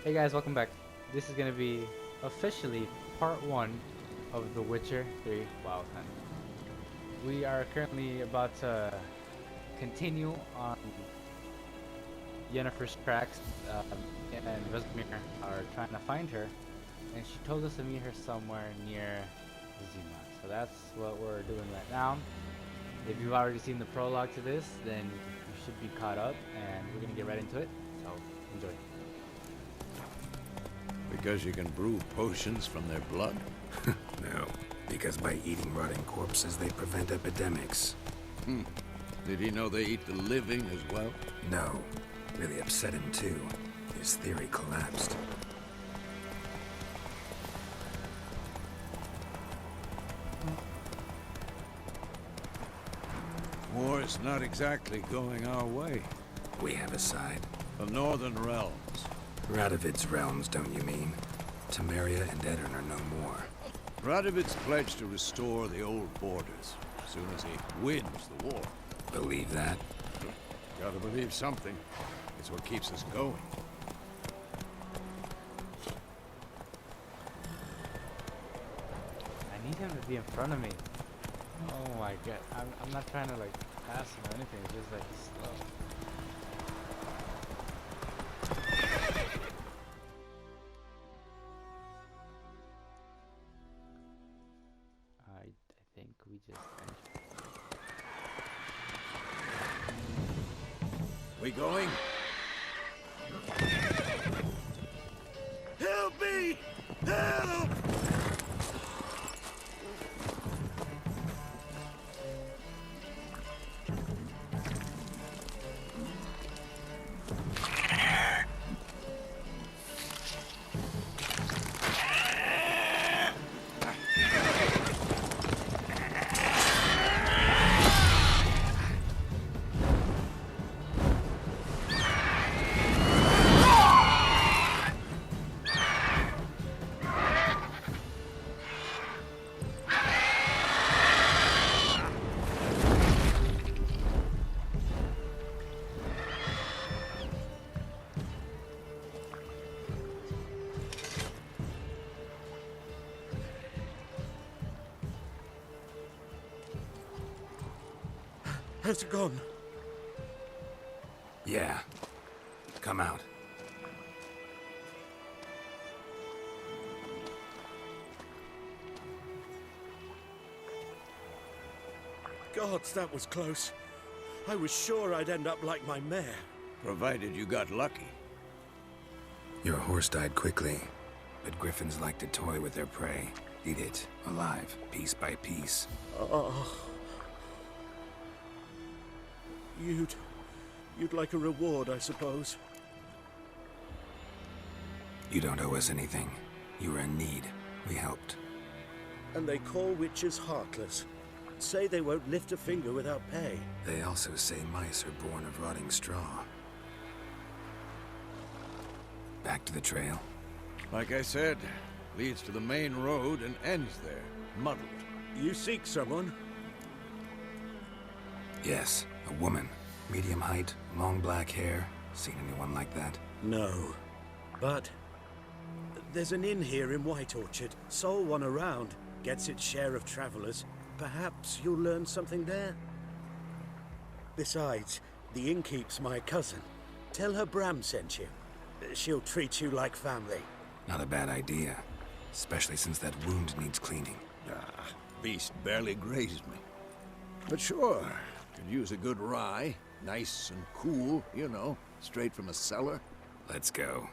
Hey guys, welcome back. This is gonna be officially part 1 of The Witcher 3 Wild Hunt. We are currently about to continue on Yennefer's tracks, and Vesemir are trying to find her, and she told us to meet her somewhere near Zima. So that's what we're doing right now. If you've already seen the prologue to this, then you should be caught up, and we're gonna get right into it. So enjoy. Because you can brew potions from their blood? No, because by eating rotting corpses, they prevent epidemics. Did he know they eat the living as well? No, really upset him too. His theory collapsed. War's not exactly going our way. We have a side. The Northern Realms. Radovid's realms, don't you mean? Temeria and Edirn are no more. Radovid's pledged to restore the old borders as soon as he wins the war. Believe that? Gotta believe something. It's what keeps us going. I need him to be in front of me. Oh my god, I'm not trying to like pass him or anything, it's just like he's slow. I think we just We going? Help me! Help! How's it gone? Yeah. Come out. Gods, that was close. I was sure I'd end up like my mare. Provided you got lucky. Your horse died quickly, but griffins like to toy with their prey. Eat it, alive, piece by piece. Oh. You'd like a reward, I suppose. You don't owe us anything. You were in need. We helped. And they call witches heartless. Say they won't lift a finger without pay. They also say mice are born of rotting straw. Back to the trail. Like I said, leads to the main road and ends there, muddled. You seek someone? Yes, a woman. Medium height, long black hair. Seen anyone like that? No. But there's an inn here in White Orchard. Sole one around. Gets its share of travelers. Perhaps you'll learn something there? Besides, the innkeep's my cousin. Tell her Bram sent you. She'll treat you like family. Not a bad idea. Especially since that wound needs cleaning. Beast barely grazed me. But sure, could use a good rye. Nice and cool, you know, straight from a cellar. Let's go.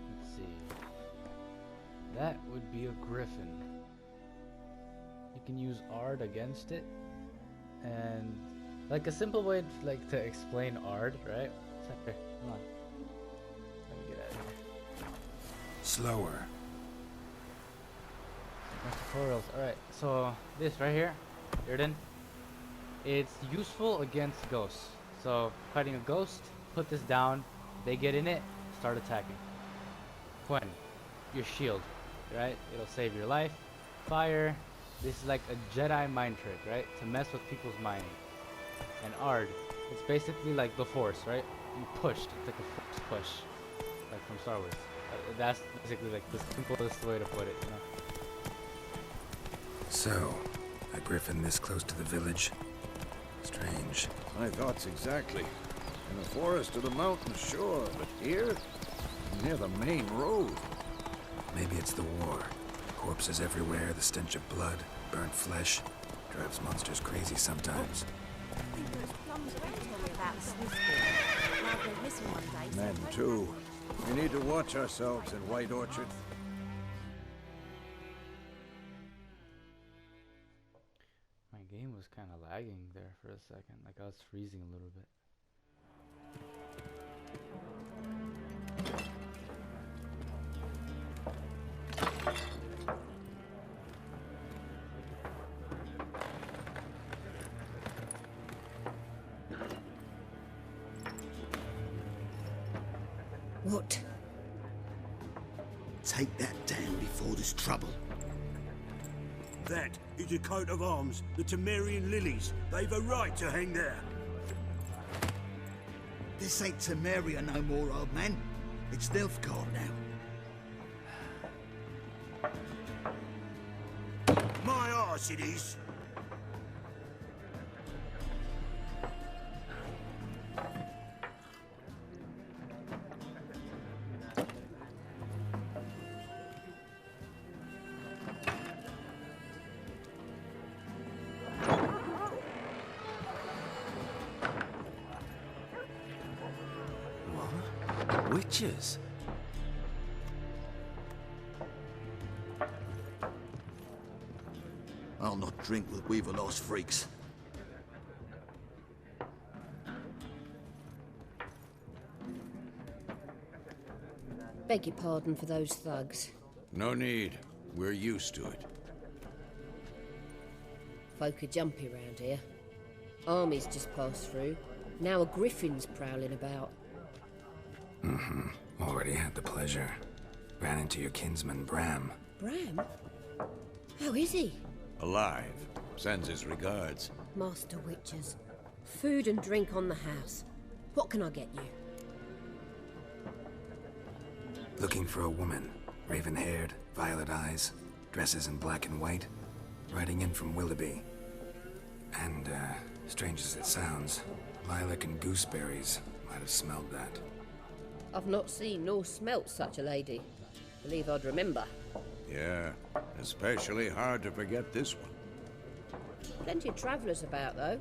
let's see. That would be a griffin. You can use Ard against it, and like a simple way to explain Ard, right? Here, come on. Let me get out of here. Slower. Tutorials. Alright, so this right here, Irden, it's useful against ghosts. So fighting a ghost, put this down, they get in it, start attacking. When your shield, right? It'll save your life. Fire, this is like a Jedi mind trick, right? To mess with people's mind. And Ard, it's basically like the Force, right? You pushed. It's like a Force push, like from Star Wars. That's basically like the simplest way to put it, you know? So, a griffin this close to the village? Strange. My thoughts exactly. In the forest or the mountains, sure, but here? Near the main road. Maybe it's the war. Corpses everywhere, the stench of blood, burnt flesh. Drives monsters crazy sometimes. I think those plums around told me about Smithfield. Now they're missing one day. Men, too. We need to watch ourselves in White Orchard. My game was kind of lagging there for a second. Like I was freezing a little bit. What? Take that down before there's trouble. That is a coat of arms, the Temerian lilies. They've a right to hang there. This ain't Temeria no more, old man. It's Nilfgaard now. My arse it is. Witches? I'll not drink with Weaver-lost freaks. Beg your pardon for those thugs. No need. We're used to it. Folk are jumpy round here. Armies just passed through. Now a griffin's prowling about. Already had the pleasure. Ran into your kinsman, Bram. Bram? How is he? Alive. Sends his regards. Master Witches. Food and drink on the house. What can I get you? Looking for a woman. Raven-haired, violet eyes, dresses in black and white. Riding in from Willoughby. And, strange as it sounds, lilac and gooseberries. Might have smelled that. I've not seen nor smelt such a lady. Believe I'd remember. Yeah, especially hard to forget this one. Plenty of travellers about, though.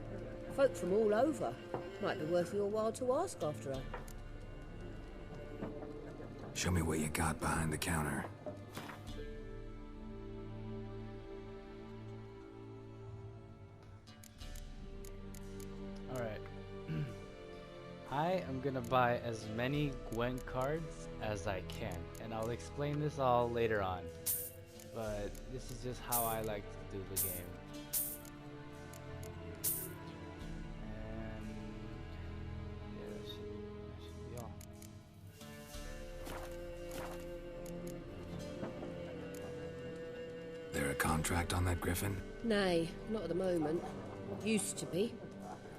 Folk from all over. Might be worth your while to ask after her. Show me what you got behind the counter. Alright. I am gonna buy as many Gwent cards as I can, and I'll explain this all later on. But this is just how I like to do the game. And yeah, that should be all. There a contract on that griffin? Nay, not at the moment. Used to be.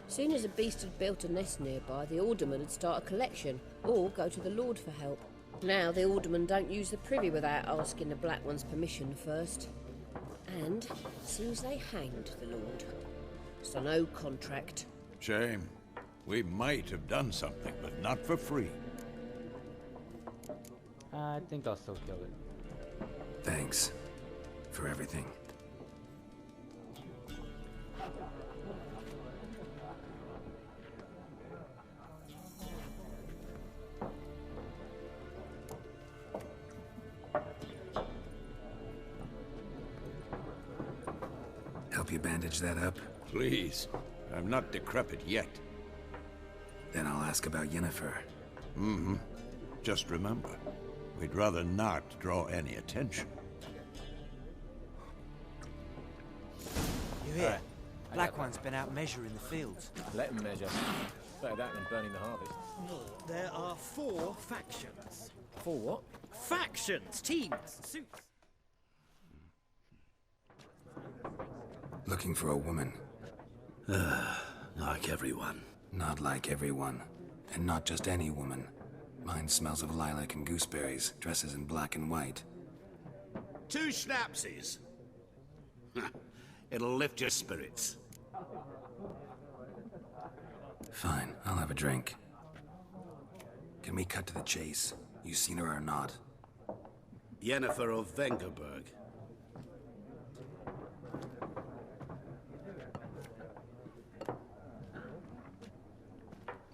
Soon as a beast had built a nest nearby, the alderman would start a collection, or go to the Lord for help. Now the aldermen don't use the privy without asking the Black One's permission first. And seems they hanged the Lord. So no contract. Shame. We might have done something, but not for free. I think I'll still kill it. Thanks. For everything. Help you bandage that up? Please. I'm not decrepit yet. Then I'll ask about Yennefer. Mm-hmm. Just remember, we'd rather not draw any attention. You hear? Alright. Black One's been out measuring the fields. Let him measure. Better that than burning the harvest. There are 4 factions. 4 what? Factions! Teams! Suits! Looking for a woman. Like everyone. Not like everyone. And not just any woman. Mine smells of lilac and gooseberries, dresses in black and white. 2 schnapsies. It'll lift your spirits. Fine, I'll have a drink. Can we cut to the chase? You seen her or not? Yennefer of Vengerberg.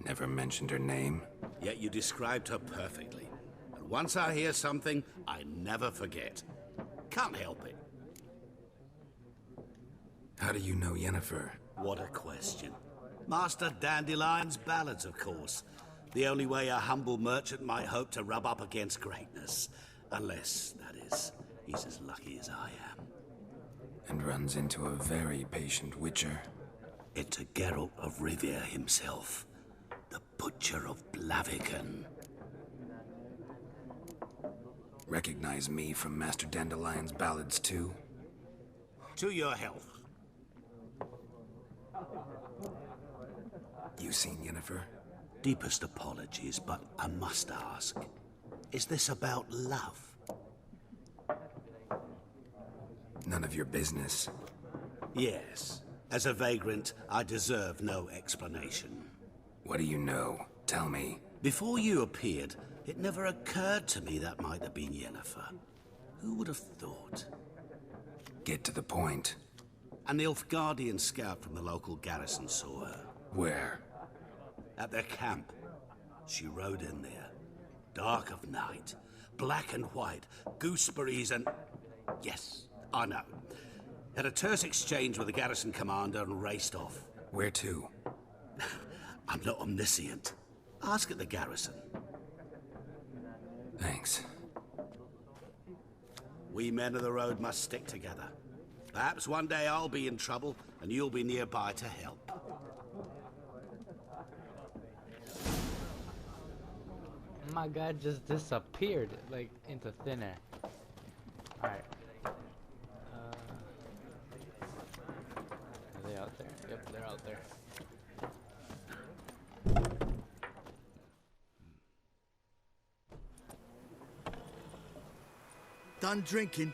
Never mentioned her name. Yet you described her perfectly. And once I hear something, I never forget. Can't help it. How do you know Yennefer? What a question. Master Dandelion's ballads, of course. The only way a humble merchant might hope to rub up against greatness. Unless, that is, he's as lucky as I am. And runs into a very patient witcher. Into Geralt of Rivia himself. The Butcher of Blaviken. Recognize me from Master Dandelion's ballads too? To your health. You seen Yennefer? Deepest apologies, but I must ask. Is this about love? None of your business. Yes. As a vagrant, I deserve no explanation. What do you know? Tell me. Before you appeared, it never occurred to me that might have been Yennefer. Who would have thought? Get to the point. An Nilfgaardian scout from the local garrison saw her. Where? At their camp. She rode in there. Dark of night. Black and white. Gooseberries and... Yes, I know. Had a terse exchange with the garrison commander and raced off. Where to? I'm not omniscient. Ask at the garrison. Thanks. We men of the road must stick together. Perhaps one day I'll be in trouble and you'll be nearby to help. My guy just disappeared, like, into thin air. Alright. Are they out there? Yep, they're out there. Done drinking?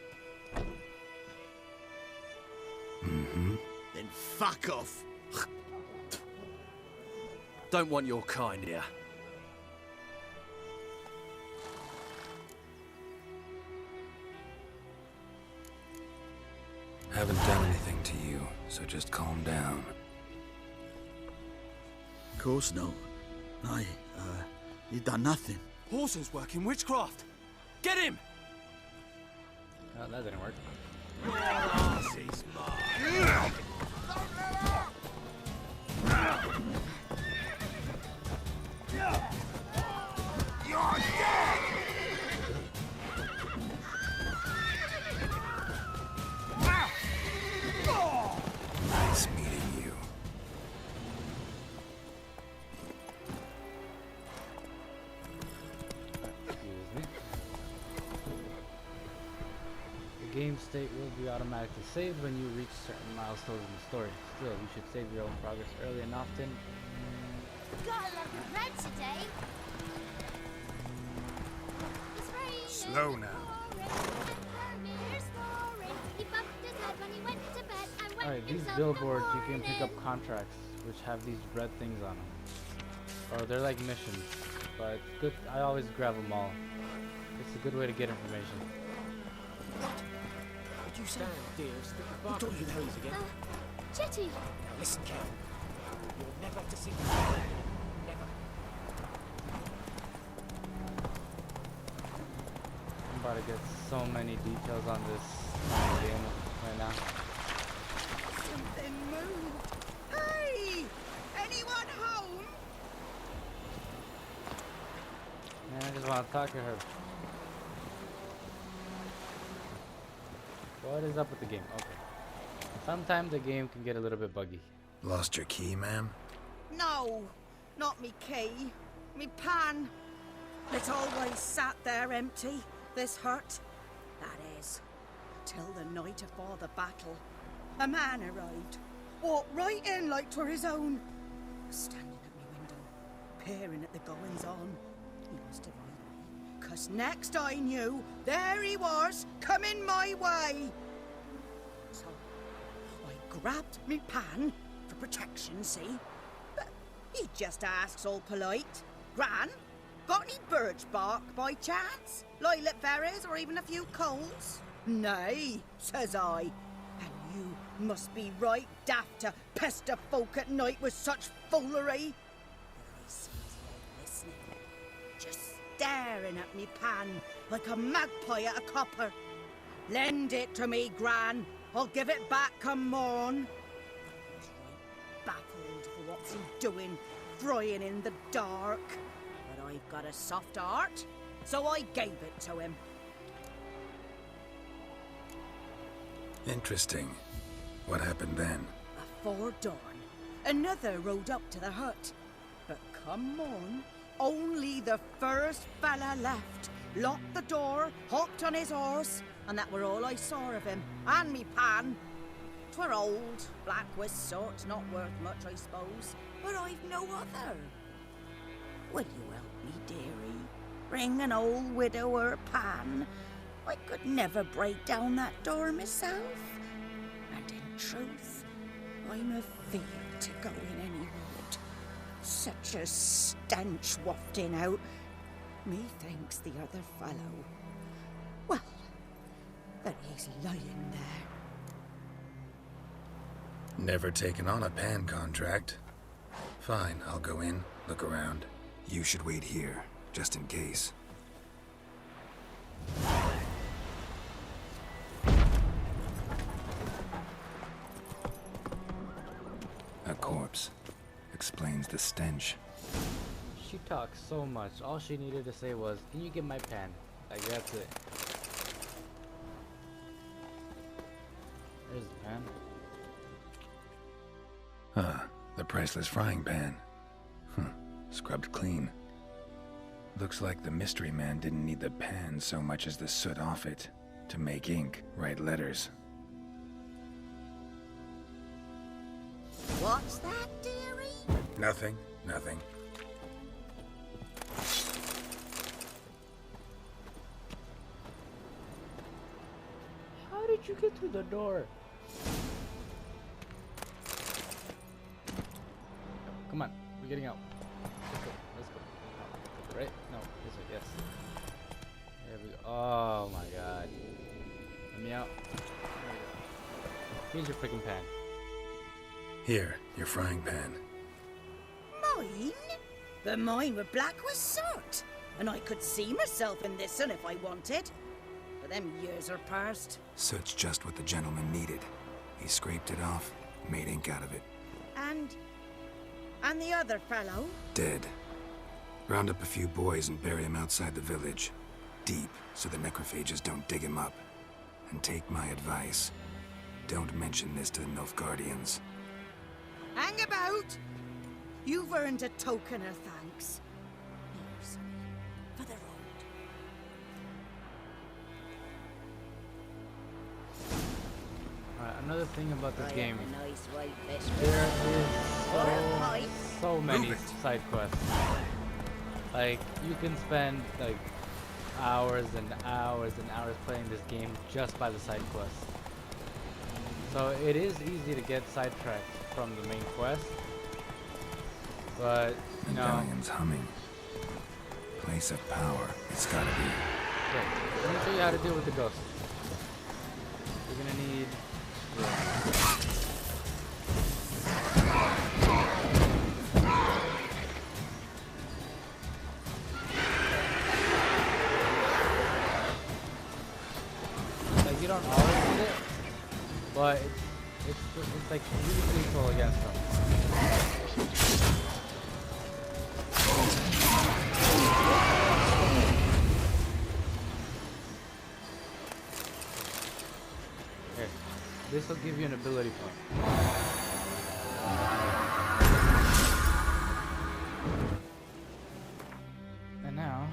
Mm-hmm. Then fuck off. Don't want your kind here. Haven't done anything to you, so just calm down. Of course no. You done nothing. Horson's working witchcraft. Get him! Oh, that didn't work. Nice meeting you. Excuse me. The game state will be automatically saved when you reach certain milestones in the story. Still, you should save your own progress early and often. Gotta love the bread today. It's raining. Slow now. Alright, these billboards, you can pick up contracts which have these red things on them. Or they're like missions, but it's good. I always grab them all. It's a good way to get information. Would you stand, dearest? What do you know? Again? Jetty. Now listen, Kel. You're never to see me again. Never. I'm about to get so many details on this game right now. Something moved. Hey! Anyone home? Man, I just want to talk to her. What is up with the game? Okay. Sometimes the game can get a little bit buggy. Lost your key, ma'am? No, not me key. Me pan. It's always sat there empty, this hut. That is, till the night afore the battle. a man arrived. Walked right in like 'twere his own. Was standing at my window, peering at the goings on. He must have eyed me, 'cause next I knew, there he was, coming my way. So I grabbed me pan for protection, see? But he just asks all polite, Gran, got any birch bark by chance? Lilac berries or even a few coals? Nay, says I. And you must be right daft to pester folk at night with such foolery. But I sees he ain't listening, just staring at me pan like a magpie at a copper. Lend it to me, Gran. I'll give it back come morn. I was right baffled for what's he doing, frying in the dark. But I've got a soft heart, so I gave it to him. Interesting. What hafpened then? Afore dawn, another rode up to the hut. But come on, only the first fella left. Locked the door, hopped on his horse, and that were all I saw of him, and me pan. 'Twere old, black with sort, not worth much, I suppose, but I've no other. Will you help me, dearie? Bring an old widower pan. I could never break down that door myself. And in truth, I'm afeard to go in any wood. Such a stench wafting out. Methinks the other fellow, well, that he's lying there. Never taken on a pan contract. Fine, I'll go in, look around. You should wait here, just in case. A corpse. Explains the stench. She talks so much. All she needed to say was, "Can you get my pen?" Like, that's it. There's the pen. The priceless frying pan. Scrubbed clean. Looks like the mystery man didn't need the pan so much as the soot off it to make ink, write letters. What's that, dearie? Nothing. How did you get through the door? Come on, we're getting out. Let's go. Right? No, this way, yes. There we go. Oh my god. Let me out. There we go. Here's your freaking pan. Here, your frying pan. Mine? But mine were black with soot. And I could see myself in this one if I wanted. But them years are past. Soot's just what the gentleman needed. He scraped it off, made ink out of it. And the other fellow? Dead. Round up a few boys and bury him outside the village. Deep, so the necrophages don't dig him up. And take my advice. Don't mention this to the Nilfgaardians. Hang about! You've earned a token of thanks. Here, sonny, for the road. Alright, another thing about this game. A nice white There is so many side quests. Like, you can spend like hours and hours and hours playing this game just by the side quests. So it is easy to get sidetracked from the main quest. But, you know... Medallion's humming. Place of power. It's gotta be. Wait, let me show you how to deal with the ghost. You're gonna need... Like, you don't always need it, but it's like really lethal against them. Here, this will give you an ability point. And now,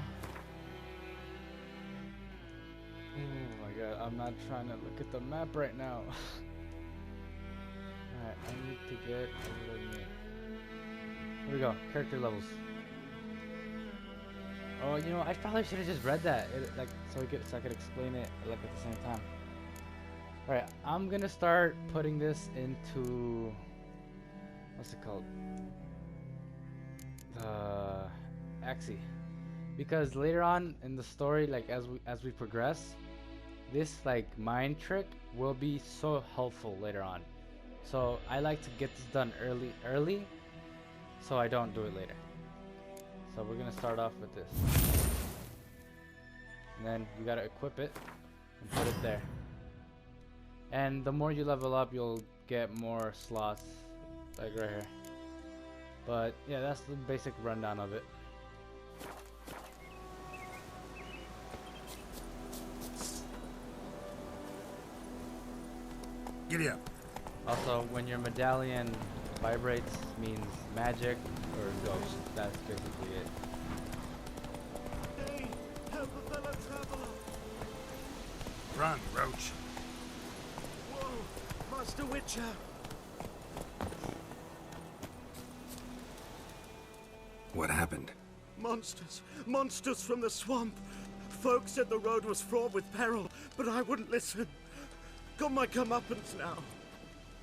oh my god, I'm not trying to look at the map right now. I need to get over me. Here we go. Character levels. Oh, you know, I probably should have just read that, like, so I could explain it like at the same time. All right, I'm gonna start putting this into what's it called? Axie, because later on in the story, like as we progress, this like mind trick will be so helpful later on. So I like to get this done early, so I don't do it later. So we're gonna start off with this, and then you gotta equip it and put it there. And the more you level up, you'll get more slots, like right here. But yeah, that's the basic rundown of it. Giddy up. Also, when your medallion vibrates, means magic or ghost. That's basically it. Hey, help a fellow traveler. Run, Roach. Whoa, Master Witcher. What happened? Monsters from the swamp. Folks said the road was fraught with peril, but I wouldn't listen. Got my comeuppance now.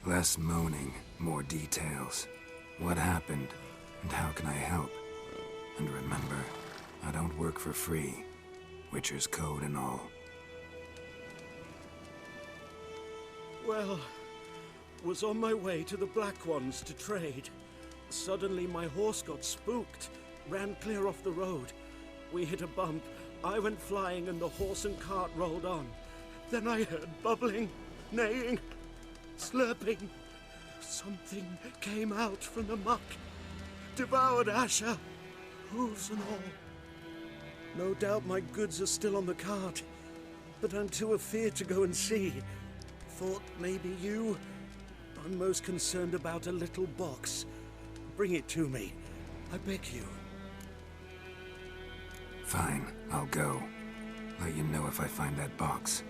Less moaning, more details. What happened, and how can I help? And remember, I don't work for free. Witcher's code and all. Well, was on my way to the Black Ones to trade. Suddenly my horse got spooked, ran clear off the road. We hit a bump, I went flying and the horse and cart rolled on. Then I heard bubbling, neighing, slurping. Something came out from the muck, devoured Asher, hooves and all. No doubt my goods are still on the cart, but I'm too afeard to go and see. Thought maybe you. I'm most concerned about a little box. Bring it to me, I beg you. Fine, I'll go. Let you know if I find that box.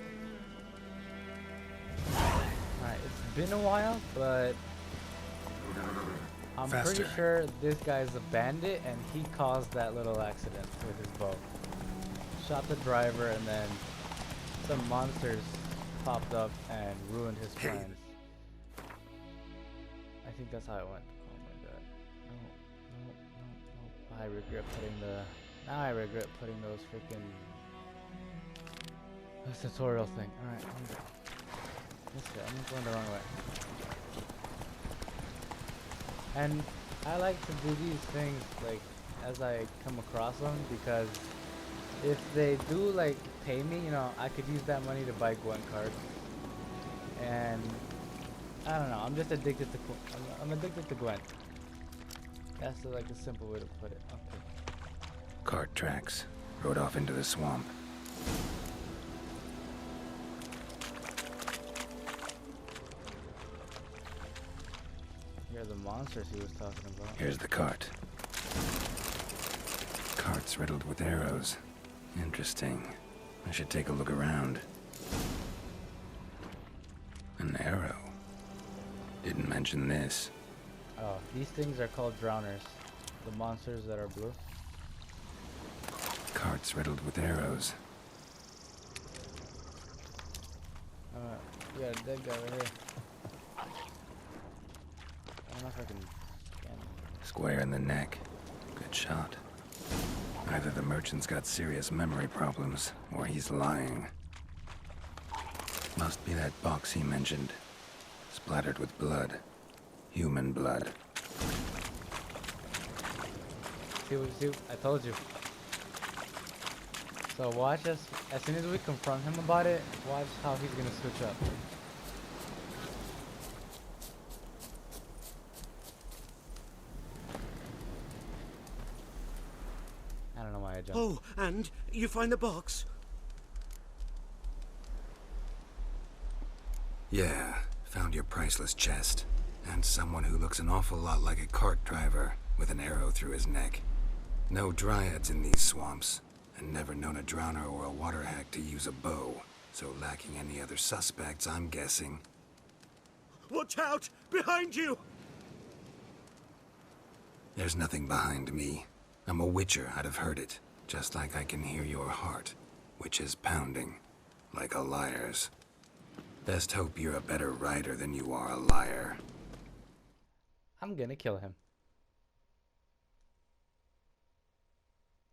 Alright, it's been a while, but I'm Faster. pretty sure this guy's a bandit and he caused that little accident with his boat. Shot the driver and then some monsters popped up and ruined his plans. I think that's how it went. Oh my god. No. I regret putting the... Now I regret putting those freaking... This tutorial thing. Alright, let me go. This way, I'm going the wrong way. And I like to do these things like as I come across them, because if they do like pay me, you know, I could use that money to buy Gwen cards. And I don't know, I'm just addicted to I'm addicted to Gwen. That's like a simple way to put it. Okay. Cart tracks. Rode off into the swamp. Here are the monsters he was talking about. Here's the cart. Cart's riddled with arrows. Interesting. I should take a look around. An arrow. Didn't mention this. Oh, these things are called drowners. The monsters that are blue. Cart's riddled with arrows. We got a dead guy right here. I don't know if I can scan him. Square in the neck. Good shot. Either the merchant's got serious memory problems, or he's lying. Must be that box he mentioned. Splattered with blood. Human blood. See, I told you. So watch us, as soon as we confront him about it, watch how he's gonna switch up. I don't know why I jumped. Oh, and you find the box? Yeah, found your priceless chest. And someone who looks an awful lot like a cart driver, with an arrow through his neck. No dryads in these swamps, and never known a drowner or a water hack to use a bow. So lacking any other suspects, I'm guessing. Watch out! Behind you! There's nothing behind me. I'm a witcher, I'd have heard it. Just like I can hear your heart, which is pounding, like a liar's. Best hope you're a better rider than you are a liar. I'm gonna kill him.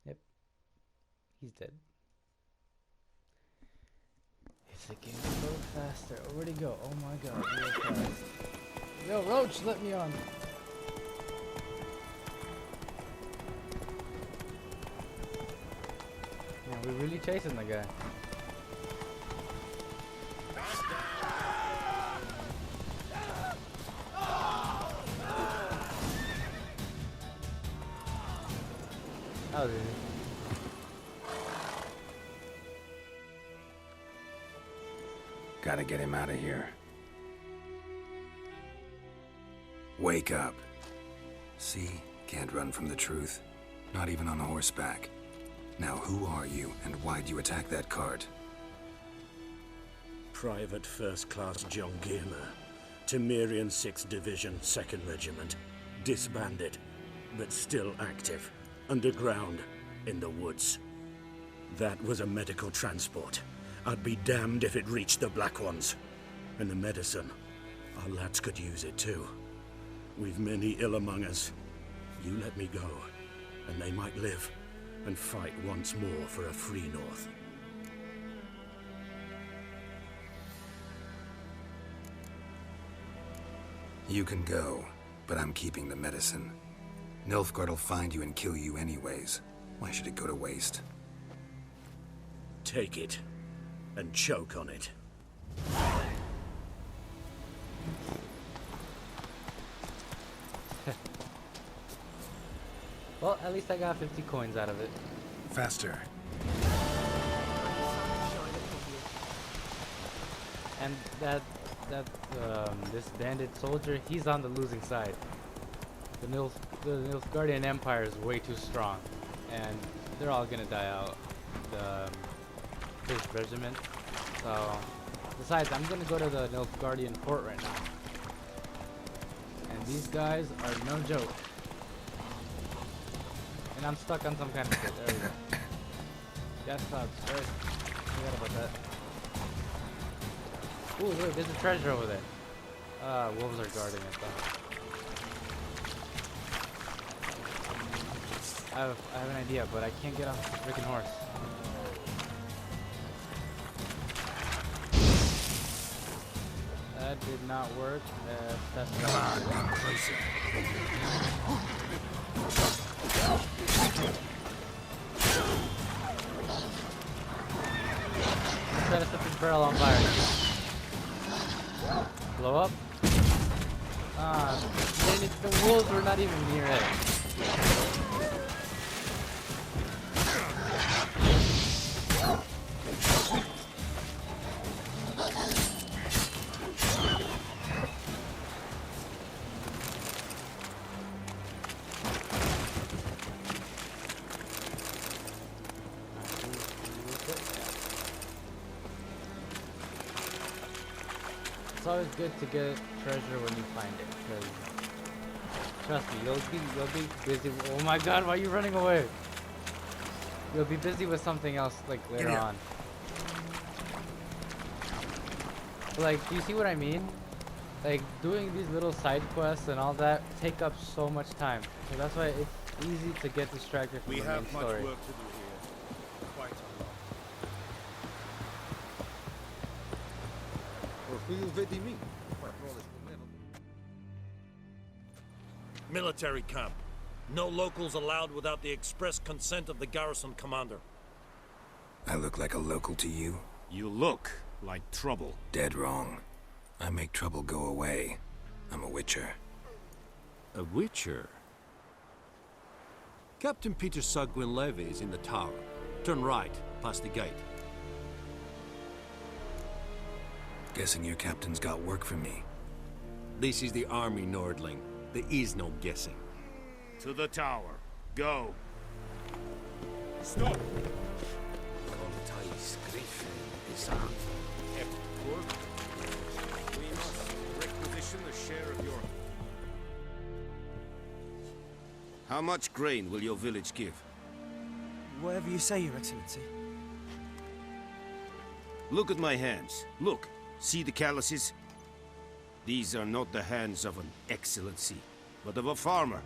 Yep. He's dead. It's a game so faster. Oh, where'd he go? Oh my god, real fast. Yo, Roach, let me on. Man, we're really chasing the guy. That was easy. Gotta get him out of here. Wake up. See? Can't run from the truth. Not even on horseback. Now who are you, and why'd you attack that cart? Private First Class John Giermer, Temerian 6th Division, 2nd Regiment. Disbanded, but still active. Underground, in the woods. That was a medical transport. I'd be damned if it reached the Black Ones. And the medicine. Our lads could use it too. We've many ill among us. You let me go, and they might live, and fight once more for a free North. You can go, but I'm keeping the medicine. Nilfgaard'll find you and kill you anyways. Why should it go to waste? Take it, and choke on it. Well, at least I got 50 coins out of it. Faster. And this bandit soldier, he's on the losing side. The Nilfgaardian Empire is way too strong, and they're all gonna die out. The 5th Regiment. So, besides, I'm gonna go to the Nilfgaardian fort right now. And these guys are no joke. And I'm stuck on some kind of shit. There we go. Gas clouds, right? Forgot about that. Ooh, look, there's a treasure over there. Wolves are guarding it though. I have an idea, but I can't get off the freaking horse. That did not work. That's not closer. Set us up this barrel on fire. Blow up. The wolves were not even near it. It's always good to get treasure when you find it, because trust me, you'll be busy. Oh my God, why are you running away? You'll be busy with something else like later on. Like, do you see what I mean? Like, doing these little side quests and all that take up so much time. So that's why it's easy to get distracted from the main story. We have much work to do here. Quite a lot. Military camp. No locals allowed without the express consent of the garrison commander. I look like a local to you? You look like trouble. Dead wrong. I make trouble go away. I'm a witcher. A witcher? Captain Peter Sagwin Levy is in the tower. Turn right, past the gate. Guessing your captain's got work for me. This is the army, Nordling. There is no guessing. To the tower. Go. Stop! Griffin is on. We must requisition How much grain will your village give? Whatever you say, Your Excellency. Look at my hands. Look. See the calluses? These are not the hands of an excellency, but of a farmer.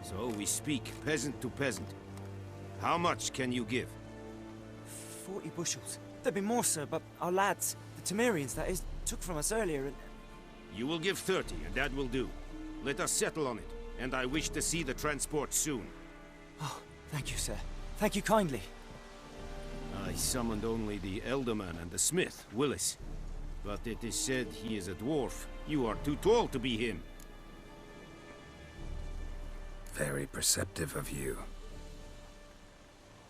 So we speak peasant to peasant. How much can you give? 40 bushels. There'd be more, sir, but our lads, the Temerians, that is, took from us earlier and... You will give 30, and that will do. Let us settle on it, and I wish to see the transport soon. Oh, thank you, sir. Thank you kindly. I summoned only the Elderman and the smith, Willis. But it is said he is a dwarf. You are too tall to be him. Very perceptive of you.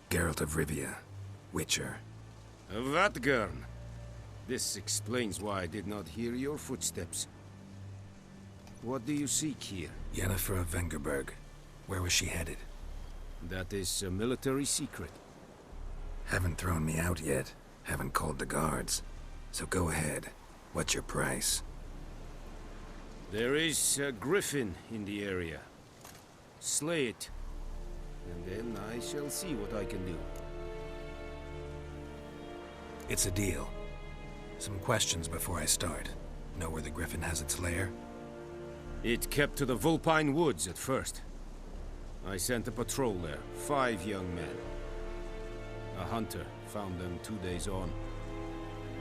Geralt of Rivia, Witcher. Vatgern. This explains why I did not hear your footsteps. What do you seek here? Yennefer of Vengerberg. Where was she headed? That is a military secret. Haven't thrown me out yet. Haven't called the guards. So go ahead. What's your price? There is a griffin in the area. Slay it. And then I shall see what I can do. It's a deal. Some questions before I start. Know where the griffin has its lair? It kept to the Vulpine Woods at first. I sent a patrol there, 5 young men. A hunter found them 2 days on.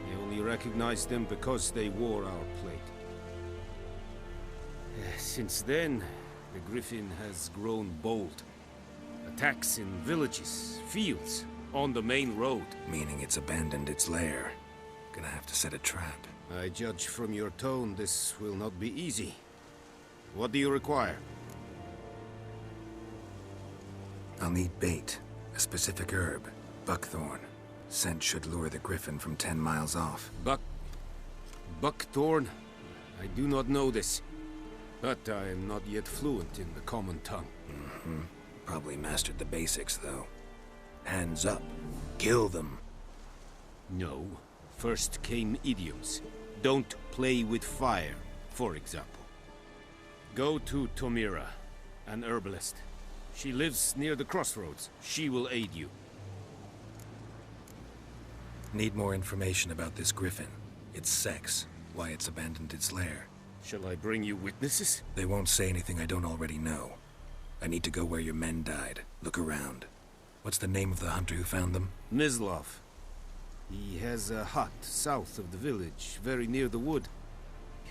They only recognized them because they wore our plate. Since then, the griffin has grown bold. Attacks in villages, fields, on the main road. Meaning it's abandoned its lair. Gonna have to set a trap. I judge from your tone this will not be easy. What do you require? I'll need bait. A specific herb. Buckthorn. Scent should lure the griffin from 10 miles off. Buckthorn? I do not know this. But I am not yet fluent in the common tongue. Probably mastered the basics, though. Hands up. Kill them. No. First came idioms. Don't play with fire, for example. Go to Tomira, an herbalist. She lives near the crossroads. She will aid you. Need more information about this griffin. Its sex. Why it's abandoned its lair. Shall I bring you witnesses? They won't say anything I don't already know. I need to go where your men died. Look around. What's the name of the hunter who found them? Mislav. He has a hut south of the village, very near the wood.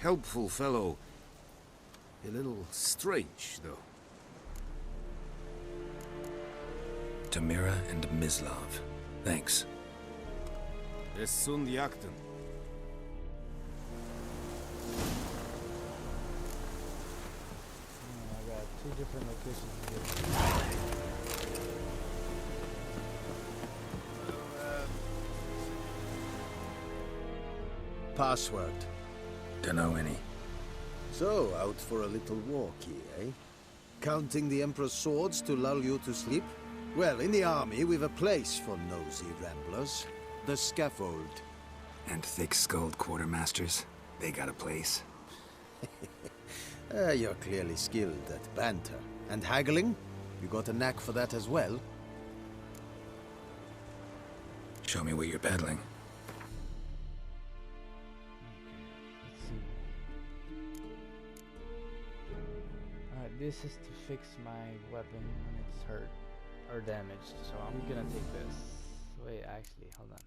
Helpful fellow. A little strange, though. Tamira and Mislav. Thanks. Es sunt jakten. I got 2 different locations here. Password. Dunno any. So, out for a little walkie, eh? Counting the Emperor's swords to lull you to sleep? Well, in the army, we've a place for nosy ramblers. The scaffold. And thick-skulled quartermasters. They got a place. You're clearly skilled at banter. And haggling? You got a knack for that as well? Show me what you're peddling. This is to fix my weapon when it's hurt or damaged, so I'm gonna take this. Wait, actually, hold on.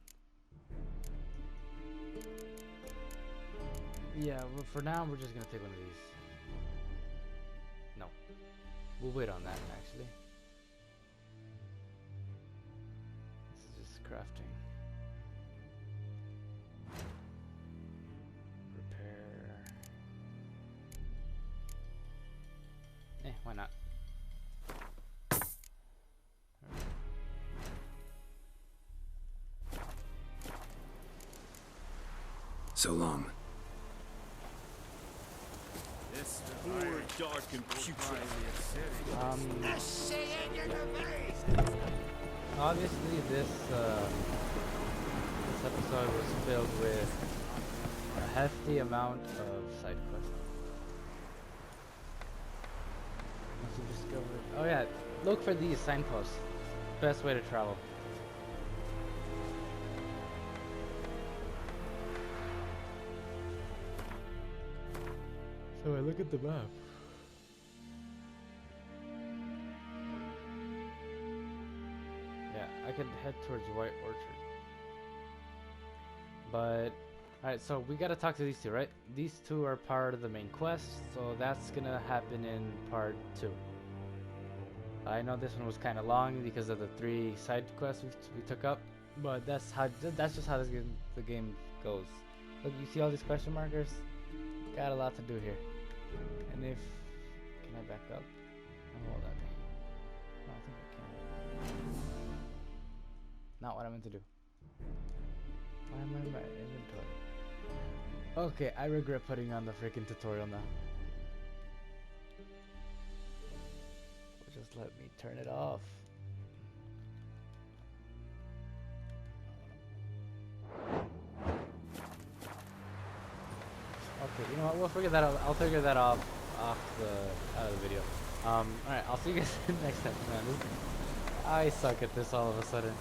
Yeah, well, for now we're just gonna take one of these. No, we'll wait on that actually. This is just crafting. Why not? So long. This poor, dark, and putrid. Obviously, this episode was filled with a hefty amount of side quests. So just Undiscovered. Oh yeah, look for these signposts. Best way to travel. So I look at the map. Yeah, I could head towards White Orchard. But, alright, so we gotta talk to these two, right? These two are part of the main quest, so that's gonna happen in part 2. I know this one was kind of long because of the 3 side quests we took up, but that's just how the game goes. Look, you see all these question markers? Got a lot to do here. And if... Can I back up? Oh, hold that thing. No, I think I can. Not what I meant to do. Why am I in my inventory? Okay, I regret putting on the freaking tutorial now. Just let me turn it off. Okay, you know what? We'll figure that out. I'll figure that out out of the video. Alright, I'll see you guys next time. Man, I suck at this all of a sudden.